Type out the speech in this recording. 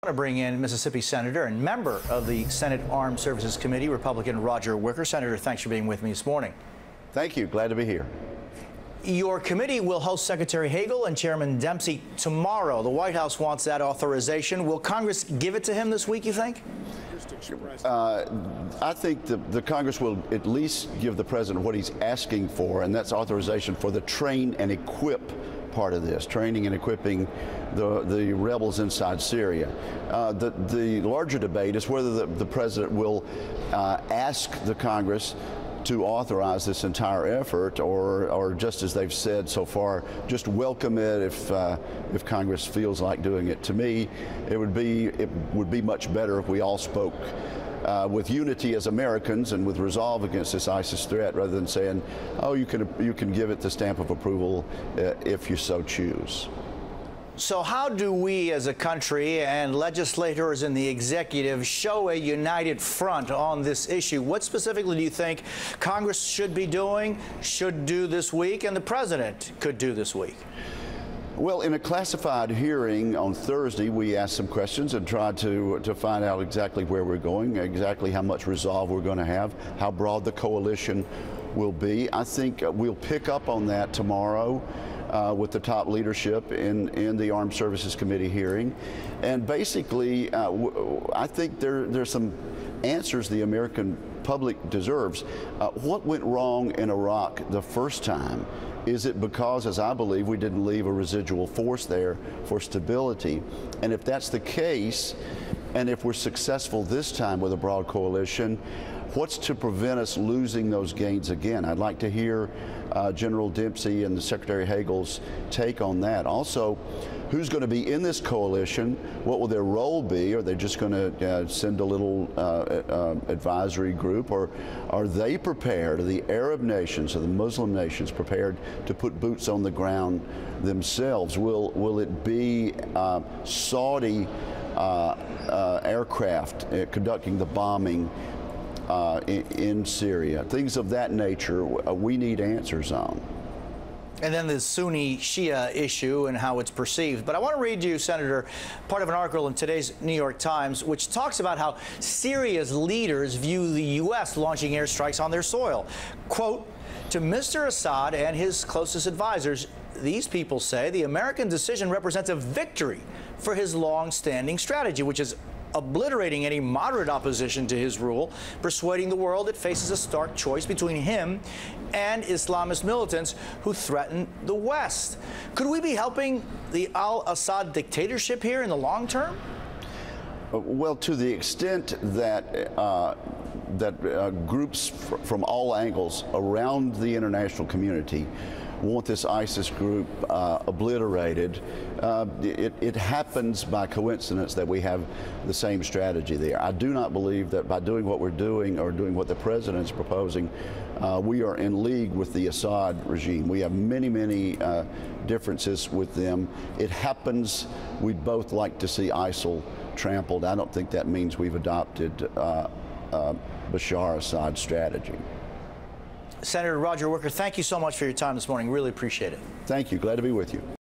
To bring in Mississippi Senator and member of the Senate Armed Services Committee, Republican Roger Wicker. Senator, thanks for being with me this morning. Thank you. Glad to be here. Your committee will host Secretary Hagel and Chairman Dempsey tomorrow. The White House wants that authorization. Will Congress give it to him this week, you think? I think the Congress will at least give the president what he's asking for, and that's authorization for the train and equip part of this, training and equipping the rebels inside Syria. The larger debate is whether the president will ask the Congress to authorize this entire effort, or just as they've said so far, just welcome it if Congress feels like doing it. To me, it would be much better if we all spoke with unity as Americans and with resolve against this ISIS threat, rather than saying, oh, you can give it the stamp of approval if you so choose. So how do we as a country and legislators in the executive show a united front on this issue? What specifically do you think Congress should be doing, should do this week, and the president could do this week? Well, in a classified hearing on Thursday, we asked some questions and tried to find out exactly where we're going, exactly how much resolve we're going to have, how broad the coalition will be. I think we'll pick up on that tomorrow with the top leadership in the Armed Services Committee hearing. And basically, I think there's some answers the American public deserves. What went wrong in Iraq the first time? Is it because, as I believe, we didn't leave a residual force there for stability? And if that's the case, and if we're successful this time with a broad coalition, what's to prevent us losing those gains again? I'd like to hear General Dempsey and the Secretary Hagel's take on that. Also, who's going to be in this coalition? What will their role be? Are they just going to send a little advisory group, or are they prepared, are the Arab nations or the Muslim nations prepared to put boots on the ground themselves? Will it be Saudi aircraft conducting the bombing in Syria? Things of that nature we need answers on. And then the Sunni-Shia issue and how it's perceived. But I want to read you, Senator, part of an article in today's New York Times, which talks about how Syria's leaders view the U.S. launching airstrikes on their soil. Quote, to Mr. Assad and his closest advisors, these people say the American decision represents a victory for his long-standing strategy, which is obliterating any moderate opposition to his rule, persuading the world it faces a stark choice between him and Islamist militants who threaten the West. Could we be helping the al-Assad dictatorship here in the long term? Well, to the extent that groups from all angles around the international community want this ISIS group obliterated, it happens by coincidence that we have the same strategy there. I do not believe that by doing what we're doing, or doing what the president's proposing, we are in league with the Assad regime. We have many differences with them. It happens we'd both like to see ISIL trampled. I don't think that means we've adopted Bashar Assad's strategy. Senator Roger Wicker, thank you so much for your time this morning. Really appreciate it. Thank you. Glad to be with you.